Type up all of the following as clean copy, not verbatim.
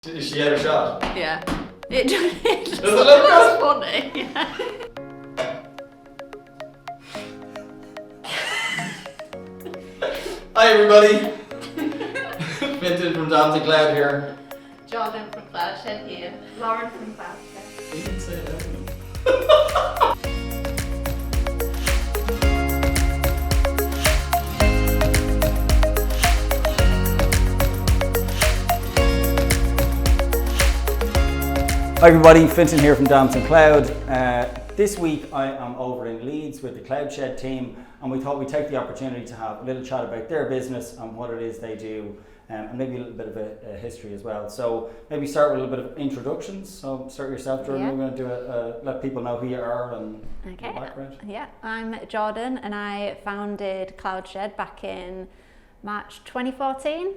She had a shot. Yeah. It just look funny. Yeah. Hi everybody. Vincent from Damson Cloud here. Jordan from Cloudshed here. Lauren from Cloudshed. You didn't say that. Hi everybody, Fintan here from Damson Cloud. This week I am over in Leeds with the Cloudshed team, and we thought we'd take the opportunity to have a little chat about their business and what it is they do, and maybe a little bit of a history as well. So maybe start with a little bit of introductions. So start yourself, Jordan. Yeah. We're going to do let people know who you are and your background. Yeah, I'm Jordan and I founded Cloudshed back in March 2014.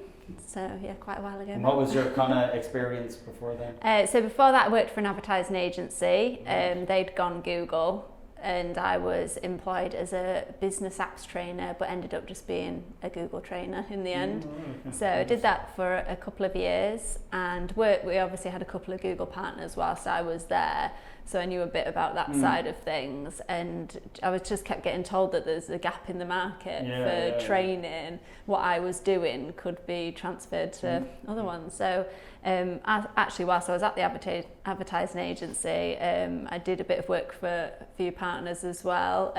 So yeah, quite a while ago. And what was your kind of experience before then? So before that I worked for an advertising agency. They'd gone Google and I was employed as a business apps trainer but ended up just being a Google trainer in the end. Okay. So I did that for a couple of years and we obviously had a couple of Google partners whilst I was there. So I knew a bit about that side of things, and I was just kept getting told that there's a gap in the market for training. What I was doing could be transferred to other ones. So actually, whilst I was at the advertising agency, I did a bit of work for a few partners as well.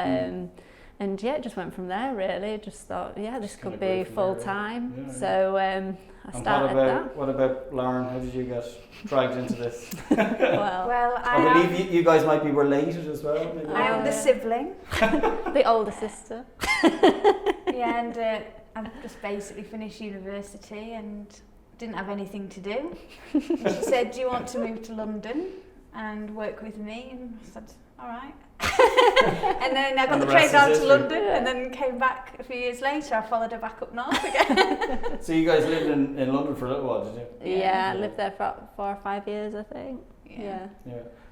And yeah, it just went from there really. Just thought, yeah, this could be full time. So I started that. What about Lauren? How did you get dragged into this? Well, I believe you guys might be related as well. Maybe. I am the sibling. The older sister. Yeah, and I've just basically finished university and didn't have anything to do. And she said, "Do you want to move to London and work with me?" And I said, "All right." And then I got the train down to London and then came back a few years later. I followed her back up north again. So you guys lived in London for a little while, did you? Yeah, I lived there for 4 or 5 years, I think. Yeah.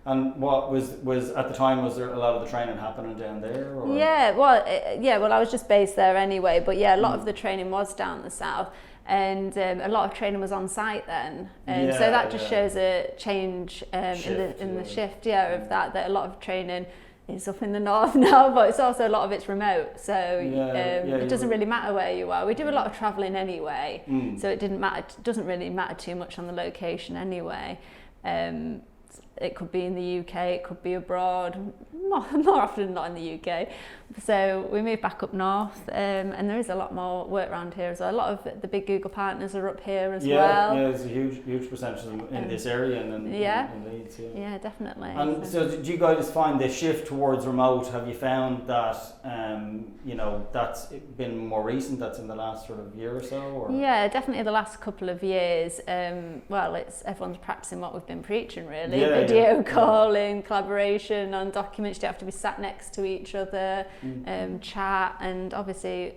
And what was at the time, was there a lot of the training happening down there? Or? Well, I was just based there anyway, but yeah, a lot of the training was down the south. And a lot of training was on site then, so that just shows a change in the shift of that a lot of training is up in the north now, but it's also a lot of it's remote, so it doesn't really matter where you are. We do a lot of travelling anyway, so it doesn't really matter too much on the location anyway. It could be in the UK, it could be abroad, more often than not in the UK. So we moved back up north, and there is a lot more work around here as well. A lot of the big Google partners are up here as well. Yeah, there's a huge percentage in this area and in Leeds. Yeah, definitely. And so do you guys find the shift towards remote, have you found that, that's been more recent, that's in the last sort of year or so? Or? Yeah, definitely the last couple of years. Everyone's practicing what we've been preaching really. Video calling, collaboration on documents, you have to be sat next to each other, chat, and obviously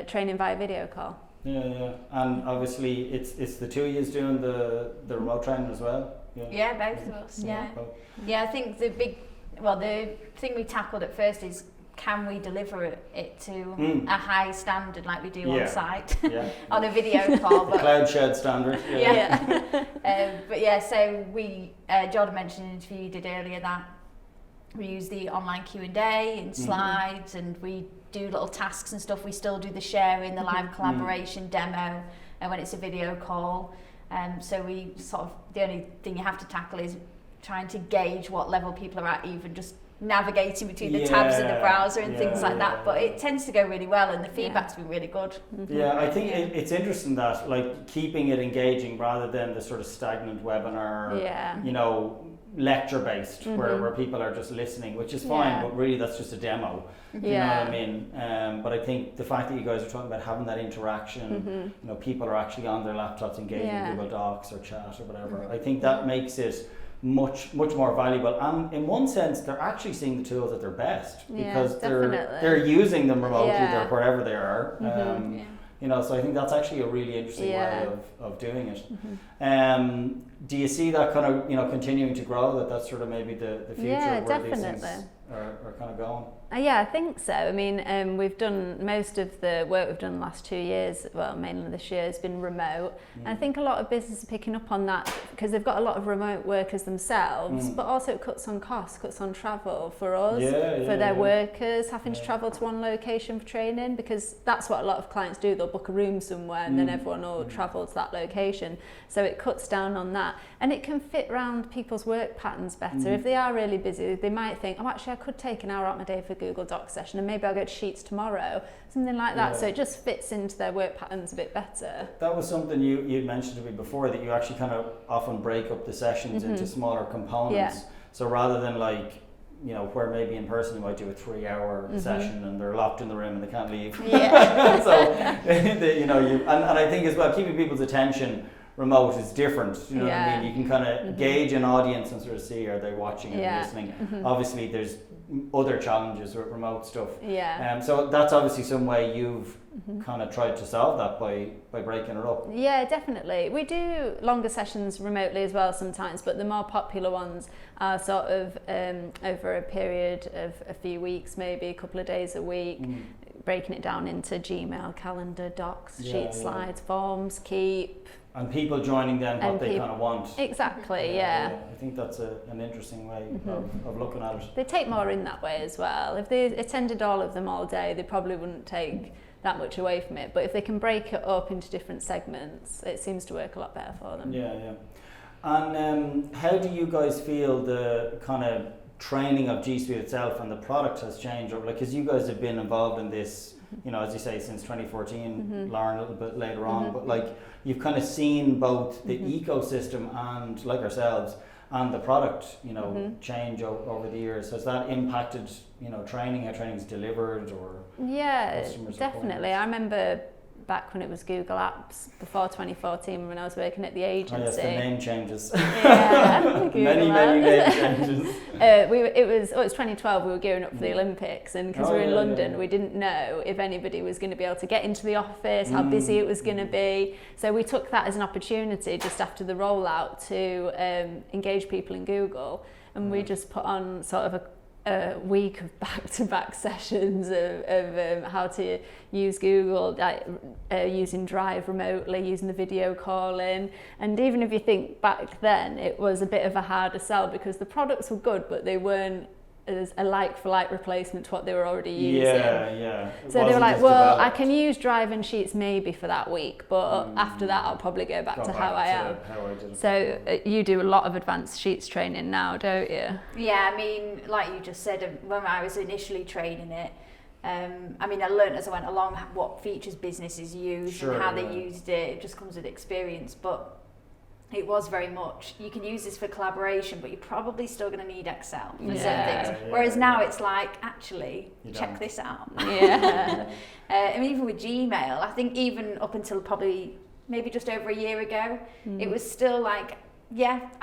training via video call. And obviously it's the two of you doing the remote training as well. Yeah, both of us. I think the thing we tackled at first is, can we deliver it to a high standard like we do on site on a video call? The Cloudshed standard. So we, Jordan mentioned in an interview you did earlier that we use the online Q&A and slides, and we do little tasks and stuff. We still do the sharing, the live collaboration demo, and when it's a video call. So we the only thing you have to tackle is trying to gauge what level people are at, even just navigating between the tabs in the browser and things like that, but it tends to go really well and the feedback's been really good. I think it's interesting that like keeping it engaging rather than the sort of stagnant webinar, lecture based where people are just listening, which is fine, but really that's just a demo. You know what I mean? But I think the fact that you guys are talking about having that interaction, people are actually on their laptops engaging with Google Docs or chat or whatever, I think that makes it much more valuable, and in one sense they're actually seeing the tools at their best because they're using them remotely wherever they are. So I think that's actually a really interesting way of doing it. do you see that kind of, continuing to grow, that's sort of maybe the future where definitely. these things are kind of going? Yeah, I think so. I mean, we've done most of the work we've done the last 2 years, well, mainly this year, has been remote. And I think a lot of businesses are picking up on that because they've got a lot of remote workers themselves, but also it cuts on costs, cuts on travel for us, for their workers having to travel to one location for training, because that's what a lot of clients do. They'll book a room somewhere and then everyone will travel to that location. So it cuts down on that. And it can fit around people's work patterns better. If they are really busy, they might think, oh, actually, I could take an hour out my day for Google Docs session and maybe I'll go to Sheets tomorrow, something like that. So it just fits into their work patterns a bit better. That was something you mentioned to me before, that you actually kind of often break up the sessions into smaller components. So rather than like, where maybe in person you might do a 3-hour session and they're locked in the room and they can't leave. So, and I think as well, keeping people's attention remote is different, you know what I mean? You can kind of gauge an audience and sort of see, are they watching and listening? Obviously there's other challenges with remote stuff. So that's obviously some way you've kind of tried to solve that by breaking it up. Yeah, definitely. We do longer sessions remotely as well sometimes, but the more popular ones are sort of over a period of a few weeks, maybe a couple of days a week, breaking it down into Gmail, calendar, docs, sheet slides, forms, Keep. And people joining then what they kind of want. Exactly, yeah. I think that's an interesting way of looking at it. They take more in that way as well. If they attended all of them all day, they probably wouldn't take that much away from it. But if they can break it up into different segments, it seems to work a lot better for them. Yeah. And how do you guys feel the kind of training of G Suite itself and the product has changed? Because you guys have been involved in this, as you say, since 2014, Lauren a little bit later on, but you've kind of seen both the ecosystem and, like ourselves, and the product, change over the years. Has that impacted, training, how training's delivered, or definitely. Support? I remember back when it was Google Apps, before 2014, when I was working at the agency. Oh yes, the name changes. Many name changes. It was 2012, we were gearing up for the Olympics, and because we were in London, we didn't know if anybody was going to be able to get into the office, how busy it was going to be. So we took that as an opportunity just after the rollout to engage people in Google, and we just put on sort of a week of back-to-back sessions of how to use Google, using Drive remotely, using the video calling. And even if you think back then, it was a bit of a harder sell because the products were good, but they weren't as a like-for-like replacement to what they were already using. So they were like, well, I can use Drive and Sheets maybe for that week, but after that I'll probably go back to how I am. So you do a lot of advanced Sheets training now, don't you? Yeah, I mean, like you just said, when I was initially training it, I learned as I went along what features businesses use and how they used it. It just comes with experience, but it was very much, you can use this for collaboration, but you're probably still going to need Excel for certain things. Whereas now it's like, actually, check this out. Even with Gmail, I think even up until probably maybe just over a year ago, it was still like,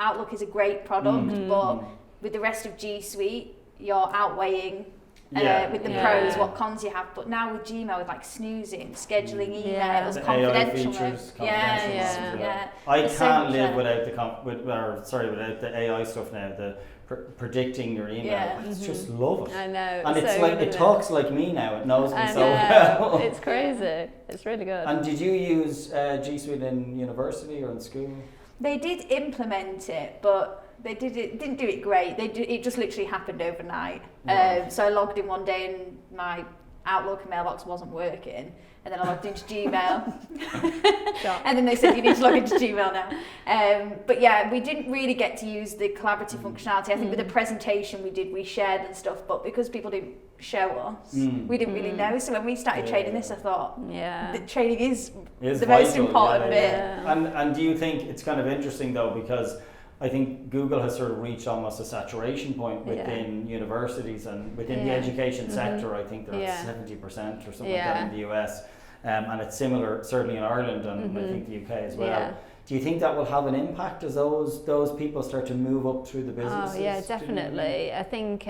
Outlook is a great product, but with the rest of G Suite, you're outweighing with the pros, what cons you have. But now with Gmail, with like snoozing, scheduling emails, confidential. I can't live without without the AI stuff now. The predicting your email, it's just love it. I know, and it's like it talks like me now. It knows me so well. It's crazy. It's really good. And did you use G Suite in university or in school? They did implement it, but they didn't do it great. It just literally happened overnight. So I logged in one day and my Outlook mailbox wasn't working, and then I logged into Gmail, and then they said you need to log into Gmail now. But we didn't really get to use the collaborative functionality. I think with the presentation we shared and stuff, but because people didn't show us, we didn't really know. So when we started training this, I thought, the training is the vital, most important bit. And do you think it's kind of interesting though, because I think Google has sort of reached almost a saturation point within universities and within the education sector. I think they're at 70% or something like that in the US. And it's similar certainly in Ireland and I think the UK as well. do you think that will have an impact as those people start to move up through the businesses? Oh yeah, definitely. I think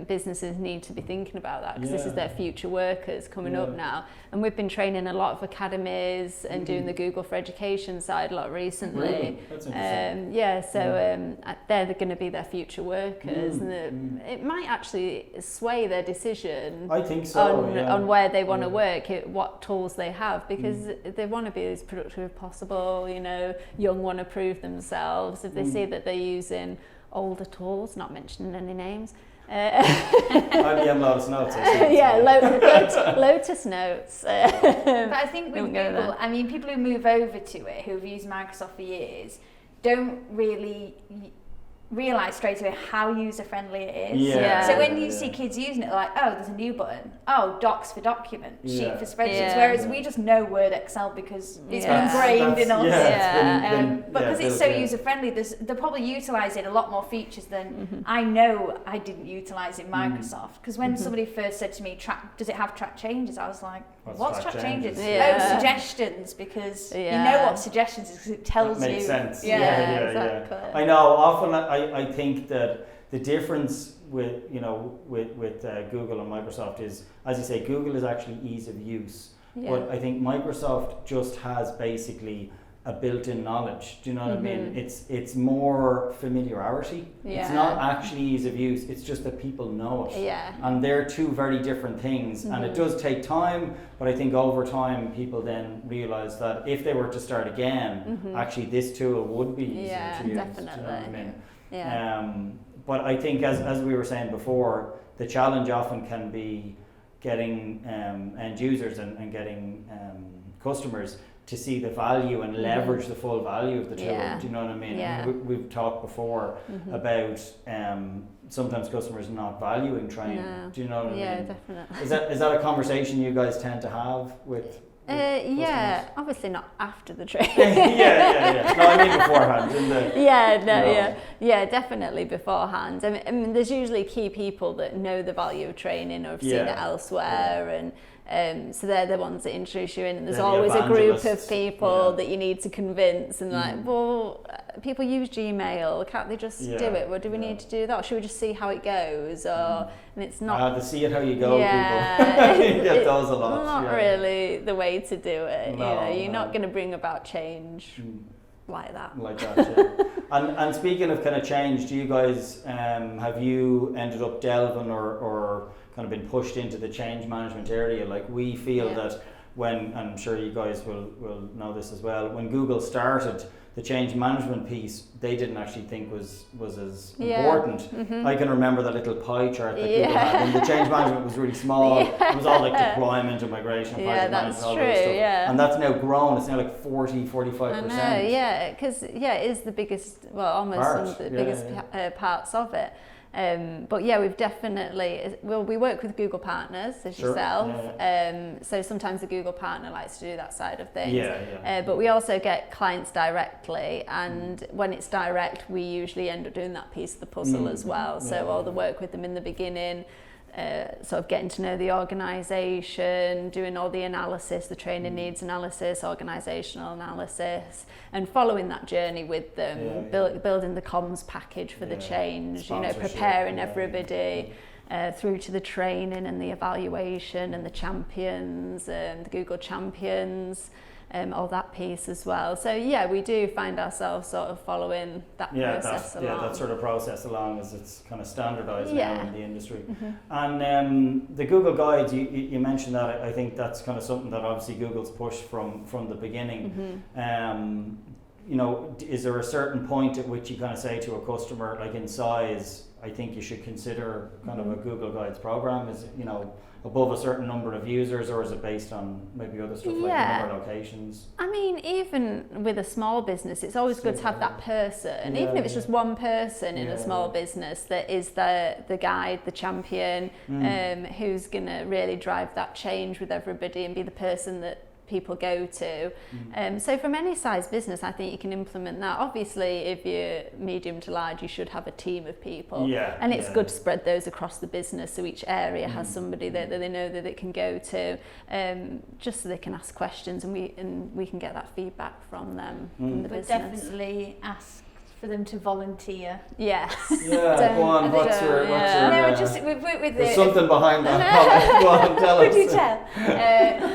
businesses need to be thinking about that, because this is their future workers coming up now. And we've been training a lot of academies and doing the Google for Education side a lot recently. Really? That's interesting. They're going to be their future workers, and it might actually sway their decision. I think so. On where they want to work, what tools they have, because they want to be as productive as possible. You know, young want to prove themselves. If they see that they're using older tools, not mentioning any names. IBM Lotus Notes. Lotus Notes. But I think with Google, I mean, people who move over to it, who have used Microsoft for years, don't really realise straight away how user-friendly it is. So when you see kids using it, they're like, oh, there's a new button. Oh, docs for document, sheet for spreadsheets. Whereas we just know Word, Excel because it's been ingrained in us. But because it's so user-friendly, they'll probably utilise it a lot more features than I know I didn't utilise in Microsoft. Because when somebody first said to me, does it have track changes? I was like, what's track changes? Oh, suggestions, because you know what suggestions is, because it tells you. Makes sense. Exactly. I know, often I think that the difference with Google and Microsoft is, as you say, Google is actually ease of use, but I think Microsoft just has basically a built-in knowledge. Do you know what I mean? It's more familiarity. It's not actually ease of use. It's just that people know it. And they're two very different things. And it does take time, but I think over time people then realise that if they were to start again, actually this tool would be easier to use. Definitely. Do you know what I mean? But I think as we were saying before, the challenge often can be getting end users and getting customers to see the value and leverage the full value of the tool. Do you know what I mean? We've talked before about sometimes customers not valuing training. Do you know what I mean? Yeah, definitely. Is that a conversation you guys tend to have with obviously not after the training. No, I mean beforehand. Definitely beforehand. I mean, there's usually key people that know the value of training or have seen it elsewhere, and so they're the ones that introduce you in, and there's always a group of people that you need to convince, and like, well, people use Gmail, can't they just do it? Well, do we need to do that? Or should we just see how it goes? Or and it's not the see it how you go people. You get those a lot. Not really the way to do it. You're not going to bring about change like that. And speaking of kind of change, do you guys have you ended up delving or kind of been pushed into the change management area? Like, we feel that when, and I'm sure you guys will know this as well, when Google started, the change management piece they didn't actually think was as important. I can remember that little pie chart that Google had, and the change management was really small. It was all like deployment and migration, project management, all those stuff. And that's now grown. It's now like 40-45%. I know, because it is the biggest, almost one of the biggest parts of it. But we've definitely, we work with Google partners as yourself, so sometimes the Google partner likes to do that side of things, but we also get clients directly, and when it's direct we usually end up doing that piece of the puzzle as well, so all the work with them in the beginning, sort of getting to know the organisation, doing all the analysis, the training needs analysis, organisational analysis, and following that journey with them, building the comms package for the change, preparing everybody through to the training and the evaluation and the champions, the Google champions, all that piece as well. So we do find ourselves sort of following that process along. That sort of process along, as it's kind of standardised now in the industry. And the Google Guides, you mentioned that. I think that's kind of something that obviously Google's pushed from the beginning. Is there a certain point at which you kind of say to a customer, like in size, I think you should consider kind of a Google Guides program? Is it, above a certain number of users, or is it based on maybe other stuff like the number of locations? I mean, even with a small business, it's always good to have that person, even if it's just one person in a small business that is the guide, the champion, who's going to really drive that change with everybody and be the person that people go to. So from any size business, I think you can implement that. Obviously, if you're medium to large, you should have a team of people. And it's good to spread those across the business, so each area has somebody that they know that they can go to, just so they can ask questions, and we can get that feedback from them, from the business. Definitely ask for them to volunteer. Yes. Yeah, go on, what's your no, just with there's something behind that. Go on, tell us. Could you tell?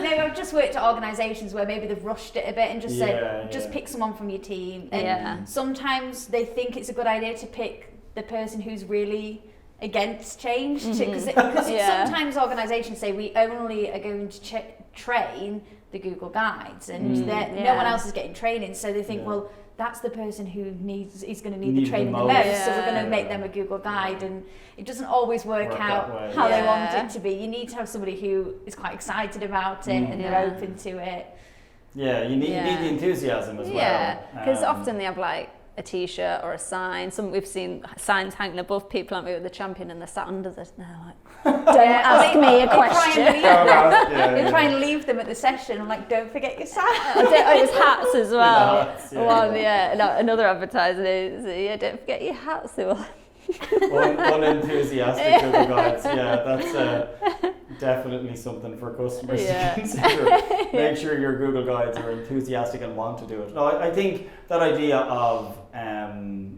No, I've just worked at organisations where maybe they've rushed it a bit and just said, just pick someone from your team. And sometimes they think it's a good idea to pick the person who's really against change, because sometimes organisations say we only are going to train the Google Guides, and no one else is getting training, so they think, well, that's the person who is going to need the training the most, so we're going to make them a Google Guide, and it doesn't always work out how they want it to be. You need to have somebody who is quite excited about it and they're open to it. Yeah, you need the enthusiasm as well. Yeah, because often they have like a t-shirt or a sign. We've seen signs hanging above people, aren't we, with the champion, and they're sat under the, and they're like, don't ask me a question. They try and leave them at the session. I'm like, don't forget your sign. It was hats as well. Another advertising is, don't forget your hats. They were unenthusiastic Google Guides. That's definitely something for customers to consider. Make sure your Google Guides are enthusiastic and want to do it. No, I think that idea of a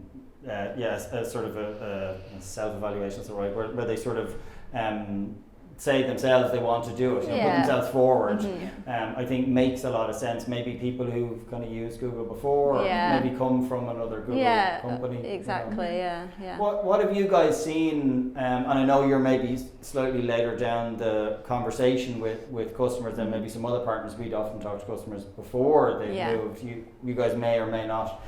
sort of a self-evaluation is the right word, where they sort of say themselves they want to do it, put themselves forward, I think makes a lot of sense. Maybe people who've kind of used Google before, or maybe come from another Google company. Exactly, What have you guys seen, and I know you're maybe slightly later down the conversation with customers than maybe some other partners. We'd often talk to customers before they've moved. You guys may or may not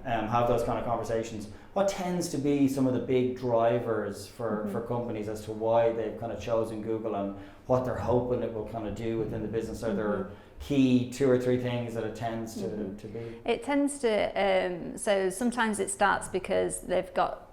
have those kind of conversations. What tends to be some of the big drivers for companies as to why they've kind of chosen Google and what they're hoping it will kind of do within the business? Are there key 2 or 3 things that it tends to be? It tends to, so sometimes it starts because they've got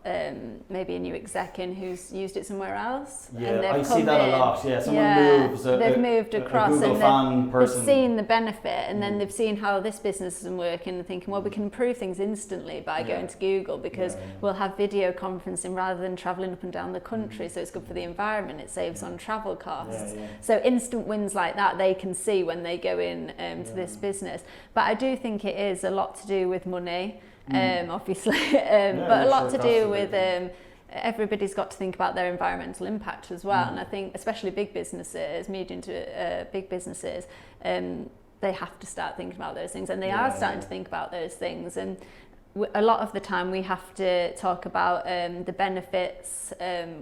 maybe a new exec in who's used it somewhere else. And I see that a lot. Someone moves. They've moved across and they've seen the benefit, and then they've seen how this business isn't working, and thinking, well, we can improve things instantly by going to Google, because we'll have video conferencing rather than travelling up and down the country, so it's good for the environment, it saves on travel costs. So instant wins like that they can see when they go in to this business. But I do think it is a lot to do with money. Obviously, but a lot to do with everybody's got to think about their environmental impact as well. And I think especially big businesses, medium to big businesses, they have to start thinking about those things, and they are starting to think about those things. And a lot of the time we have to talk about the benefits.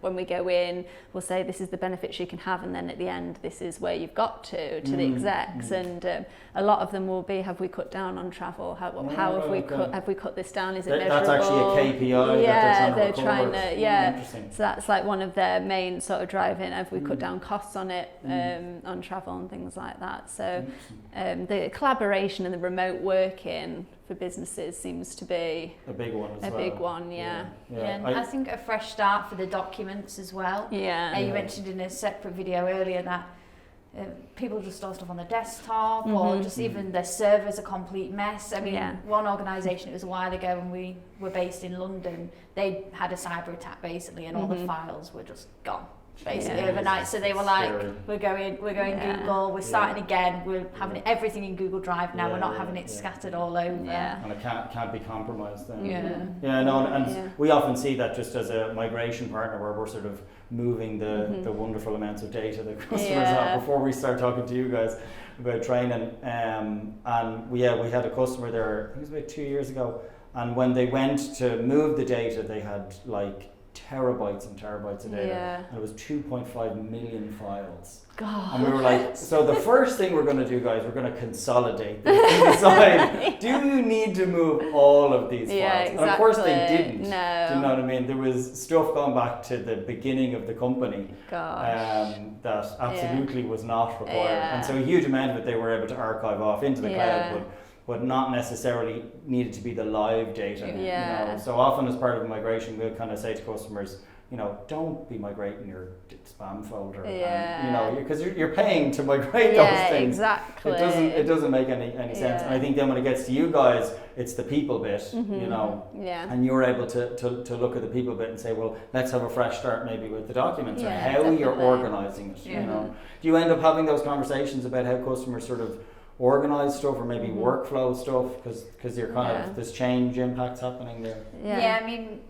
When we go in, we'll say this is the benefits you can have, and then at the end this is where you've got to the execs. And a lot of them will be, have we cut down on travel? How have we cut this down? Is it measurable? That's actually a KPI that they're trying to So that's like one of their main sort of driving. Have we cut down costs on it, on travel and things like that? So the collaboration and the remote working for businesses seems to be a big one as well. Big one, and I think a fresh start for the documents as well. You mentioned in a separate video earlier that people just store stuff on their desktop, or just even their server's a complete mess. I mean, one organisation, it was a while ago when we were based in London, they had a cyber attack basically, and all the files were just gone basically overnight. So they were like, we're going Google, we're starting again, we're having everything in Google Drive now, we're not having it scattered all over. And it can't be compromised then. And we often see that just as a migration partner, where we're sort of moving the wonderful amounts of data that customers have. Before we start talking to you guys about training, and we had a customer there, I think it was about 2 years ago, and when they went to move the data, they had like terabytes and terabytes of data, and it was 2.5 million files. God. And we were like, so the first thing we're going to do, guys, we're going to consolidate this and decide, do you need to move all of these files? Exactly. And of course they didn't. No. Do you know what I mean? There was stuff going back to the beginning of the company that absolutely was not required. And so a huge amount of it they were able to archive off into the cloud, but but not necessarily needed to be the live data. Yeah. You know? So often as part of a migration, we'll kind of say to customers, you know, don't be migrating your spam folder. Yeah. And, you know, because you're paying to migrate those things. Exactly. It doesn't make any sense. And I think then when it gets to you guys, it's the people bit, you know. Yeah. And you're able to look at the people bit and say, well, let's have a fresh start maybe with the documents or how definitely. you're organising it. You know, do you end up having those conversations about how customers sort of organise stuff or maybe workflow stuff because you're kind of this change impacts happening there? Yeah, I mean,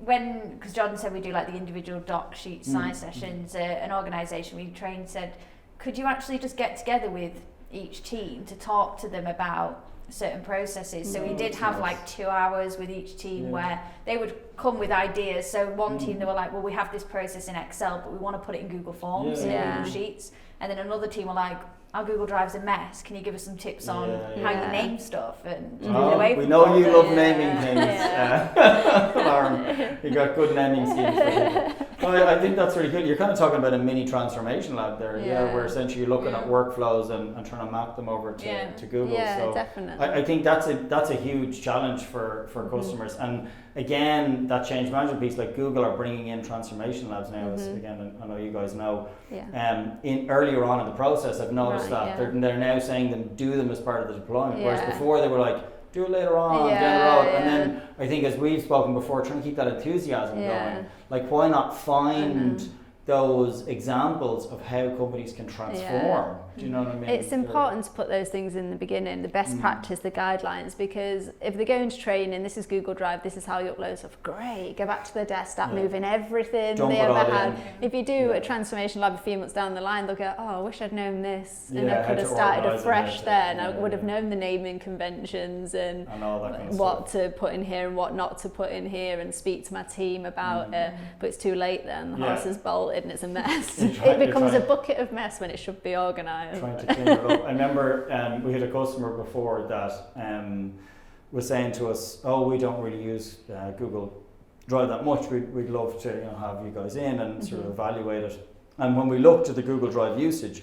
because Jordan said we do like the individual doc sheet size sessions, an organisation we trained said, could you actually just get together with each team to talk to them about certain processes? So we did have like 2 hours with each team where they would come with ideas. So one team, they were like, well, we have this process in Excel, but we want to put it in Google Forms and Google Sheets. And then another team were like, our Google Drive's a mess. Can you give us some tips on how you name stuff and move away from we know you love it? naming things, Lauren. You got good naming schemes for people. Well, I think that's really good. You're kind of talking about a mini transformation lab there, where essentially you're looking at workflows and trying to map them over to Google. Yeah, so definitely. I think that's a huge challenge for customers. And again, that change management piece, like Google are bringing in transformation labs now. As, again, I know you guys know. In earlier on in the process, I've noticed that they're now saying do them as part of the deployment, whereas before they were like, do it later on down the road. And then I think, as we've spoken before, trying to keep that enthusiasm going. Like, why not find those examples of how companies can transform? Do you know what I mean? It's important to put those things in the beginning, the best practice, the guidelines, because if they go into training, this is Google Drive, this is how you upload stuff, great, go back to their desk, start moving everything they ever had. If you do a transformation lab a few months down the line, they'll go, oh, I wish I'd known this, and I could have started afresh there, and I would have known the naming conventions and what to put in here and what not to put in here, and speak to my team about it, but it's too late then, the house is bolted and it's a mess. It becomes a bucket of mess when it should be organised. Trying to clean it up. I remember we had a customer before that was saying to us, oh, we don't really use Google Drive that much. We'd love to have you guys in and sort of evaluate it. And when we looked at the Google Drive usage,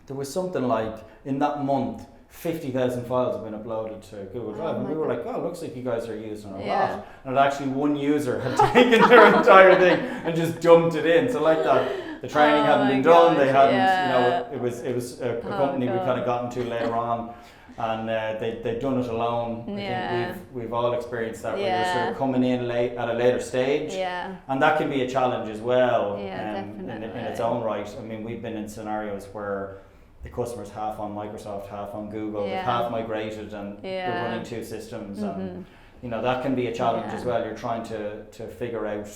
there was something like, in that month, 50,000 files have been uploaded to Google Drive, and we were like, oh, looks like you guys are using a lot. And actually one user had taken their entire thing and just dumped it in. So like that, the training hadn't been done, they hadn't, it was a company we kind of got into later on, and they'd done it alone. I think we've all experienced that, where you're sort of coming in late at a later stage, and that can be a challenge as well in its own right. I mean, we've been in scenarios where the customer's half on Microsoft, half on Google, they've half migrated, and they're running two systems, and that can be a challenge as well. You're trying to figure out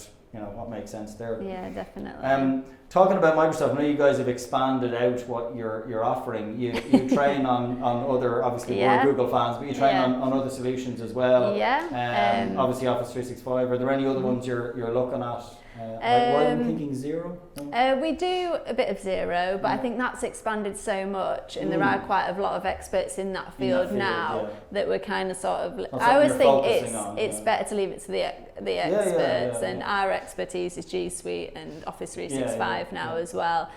what makes sense there. Yeah, definitely. Talking about Microsoft, I know you guys have expanded out what you're offering. You train on other, obviously we're Google fans, but you train on other solutions as well. Obviously Office 365. Are there any other ones you're looking at? Were you thinking Zero? We do a bit of Zero, but I think that's expanded so much, and there are quite a lot of experts in that field now that we're kind of sort of. I always think it's better to leave it to the experts, and our expertise is G Suite and Office 365 now as well.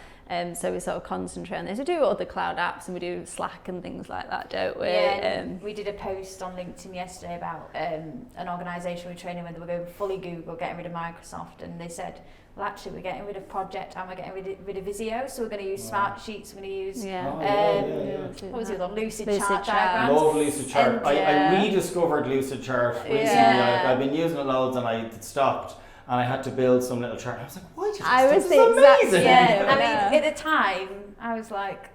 So we sort of concentrate on this. We do other cloud apps, and we do Slack and things like that, don't we? We did a post on LinkedIn yesterday about an organisation we're training with. We're going fully Google, getting rid of Microsoft, and they said, well, actually, we're getting rid of Project and we're getting rid of Visio, so we're going to use Smart Sheets, we're going to use what was the other one? Lucid Chart diagrams. Love Lucid Chart. I rediscovered Lucid Chart recently. I've been using it loads, and I stopped. And I had to build some little chart. I was like, why? I was the exact amazing. I mean, at the time, I was like,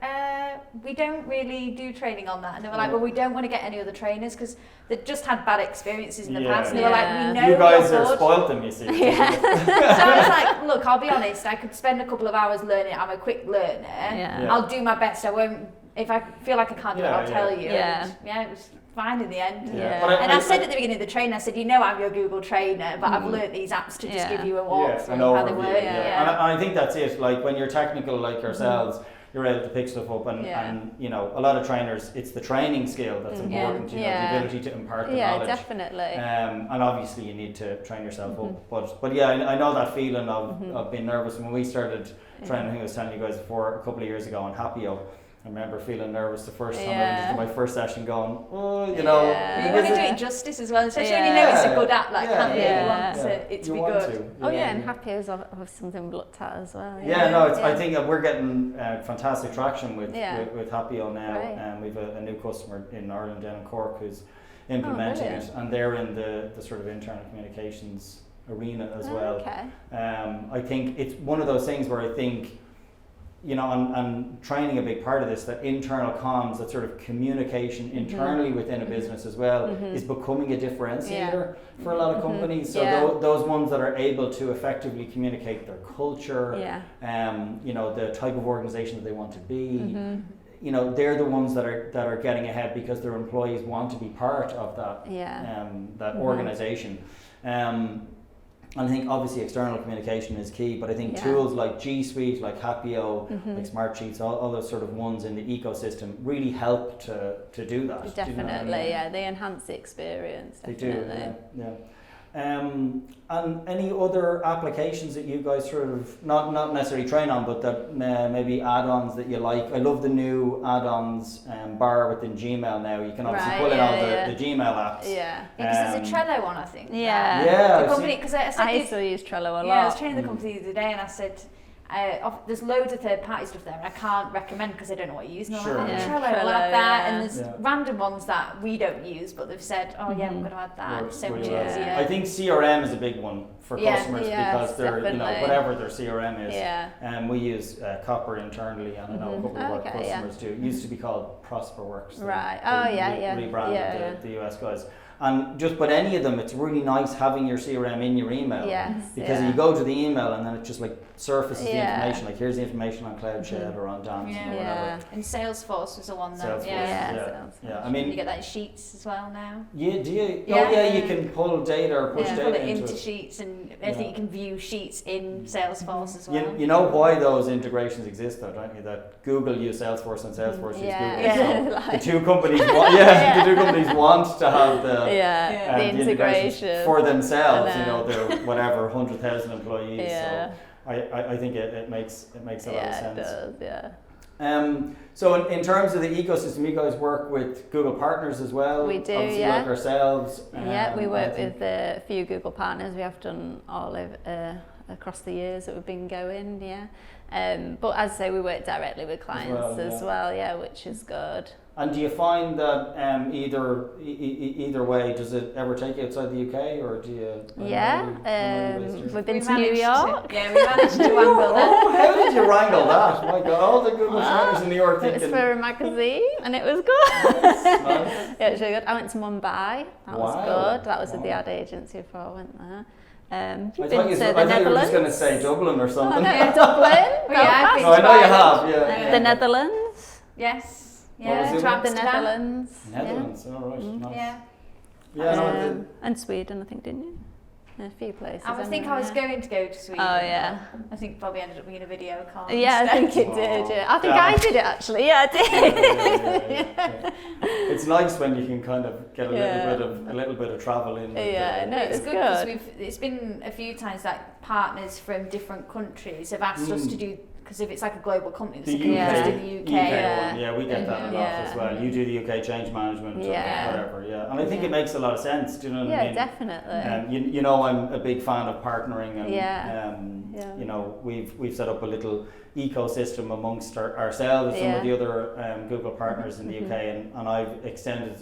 we don't really do training on that. And they were like, well, we don't want to get any other trainers because they just had bad experiences in the past. And they were like, we know you guys are spoiled them, you see. So I was like, look, I'll be honest. I could spend a couple of hours learning. I'm a quick learner. I'll do my best. I won't. If I feel like I can't do it, I'll tell you. And, it was fine in the end. And I said at the beginning of the training, I said, I'm your Google trainer, but I've learnt these apps to just give you a walkthrough how they work. And I think that's it. Like, when you're technical like yourselves, you're able to pick stuff up, and a lot of trainers, it's the training skill that's important, the ability to impart the knowledge. Definitely. And obviously you need to train yourself up. But I know that feeling of being nervous. When we started training, I think I was telling you guys before, a couple of years ago on Happio, I remember feeling nervous the first time I did my first session, going, oh, you know. You want to do it justice as well, especially when you know it's a good app, like Happy, you want it to be good. And Happy is something we've looked at as well. I think we're getting fantastic traction with Happio now, and we've a new customer in Ireland, down in Cork, who's implementing it, and they're in the sort of internal communications arena as well. I think it's one of those things where I think, you know, and training a big part of this, that internal comms, that sort of communication internally within a business as well, is becoming a differentiator for a lot of companies. So those ones that are able to effectively communicate their culture, you know, the type of organization that they want to be, you know, they're the ones that are getting ahead because their employees want to be part of that that organization. And I think obviously external communication is key, but I think tools like G Suite, like Happio, like Smart Sheets, all those sort of ones in the ecosystem really help to do that. Definitely, do you know what I mean? They enhance the experience. Definitely. They do, and any other applications that you guys sort of, not necessarily train on, but that maybe add-ons that you like? I love the new add-ons bar within Gmail now. You can obviously pull in all the Gmail apps. Because there's a Trello one, I think. The company, because I still use Trello a lot. Yeah, I was training the company the other day, and I said, there's loads of third-party stuff there, and I can't recommend because I don't know what you use. And I'm like, Trello, we'll add that. And there's random ones that we don't use, but they've said, we're going to add that. It's so much easier. I think CRM is a big one for customers because they're, you know, whatever their CRM is. And we use Copper internally, and I know a couple of our customers do. It used to be called ProsperWorks. Rebranded the US guys. And just but any of them, it's really nice having your CRM in your email. Because you go to the email and then it just like surfaces the information. Like here's the information on Cloudshed or on Damson or whatever. And Salesforce was the one that. Salesforce. I mean, you get that in Sheets as well now. Yeah, do you? You can pull data or push data pull it into Sheets, and I think you can view Sheets in Salesforce as well. You know why those integrations exist, though, don't you? That Google use Salesforce and Salesforce use Google. So the two companies, the two companies want to have the integration for themselves. You know, their whatever 100,000 employees. So I think it makes a lot of sense. It does. So in terms of the ecosystem, you guys work with Google partners as well. We do, obviously like ourselves. We work with a few Google partners. We have done all over across the years that we've been going. But as I say, we work directly with clients as well, which is good. And do you find that either way, does it ever take you outside the UK, or do you? We've been to New York. We managed to wrangle that. How did you wrangle that? My God, all the Google trainers in New York thinking. It was for a magazine, and it was good. Nice. It was really good. I went to Mumbai. That was good. That was with the ad agency before I went there. I thought you were just going to say Dublin or something. Dublin. I know you have. The Netherlands. Yes. The Netherlands. Netherlands, all right. Nice. And Sweden, I think, didn't you? A few places. I think I was going to go to Sweden. Oh yeah. I think probably ended up being a video call. I think it did. Yeah. I think I did it actually. I did. It's nice when you can kind of get a little bit of travel in. It's good because it's been a few times that partners from different countries have asked us to do. Because if it's like a global company, the UK, do the UK. We get that a lot as well. You do the UK change management or whatever, and I think it makes a lot of sense. Do you know what I mean? Definitely. You know, I'm a big fan of partnering, and you know, we've set up a little ecosystem amongst ourselves, some of the other Google partners in the UK, and I've extended.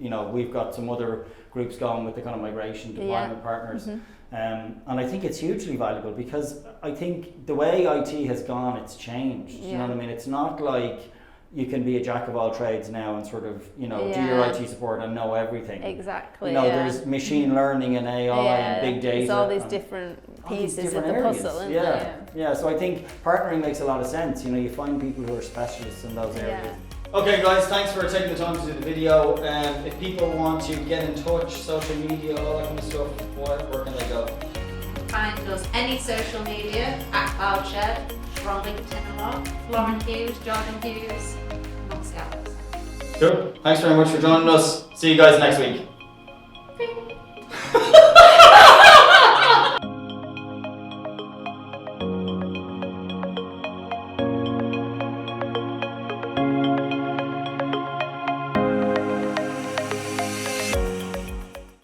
You know, we've got some other groups going with the kind of migration deployment partners. And I think it's hugely valuable because I think the way IT has gone, it's changed. You know what I mean? It's not like you can be a jack of all trades now and sort of, you know, do your IT support and know everything. Exactly. You know, there's machine learning and AI and big data. There's all these different pieces of the puzzle, isn't there? Yeah, so I think partnering makes a lot of sense. You know, you find people who are specialists in those areas. Okay guys, thanks for taking the time to do the video. If people want to get in touch, social media, all that kind of stuff, where can they go? Find us any social media at Cloudshed, we're on LinkedIn a lot, Lauren Hughes, Jordan Hughes, amongst the others. Cool, thanks very much for joining us. See you guys next week.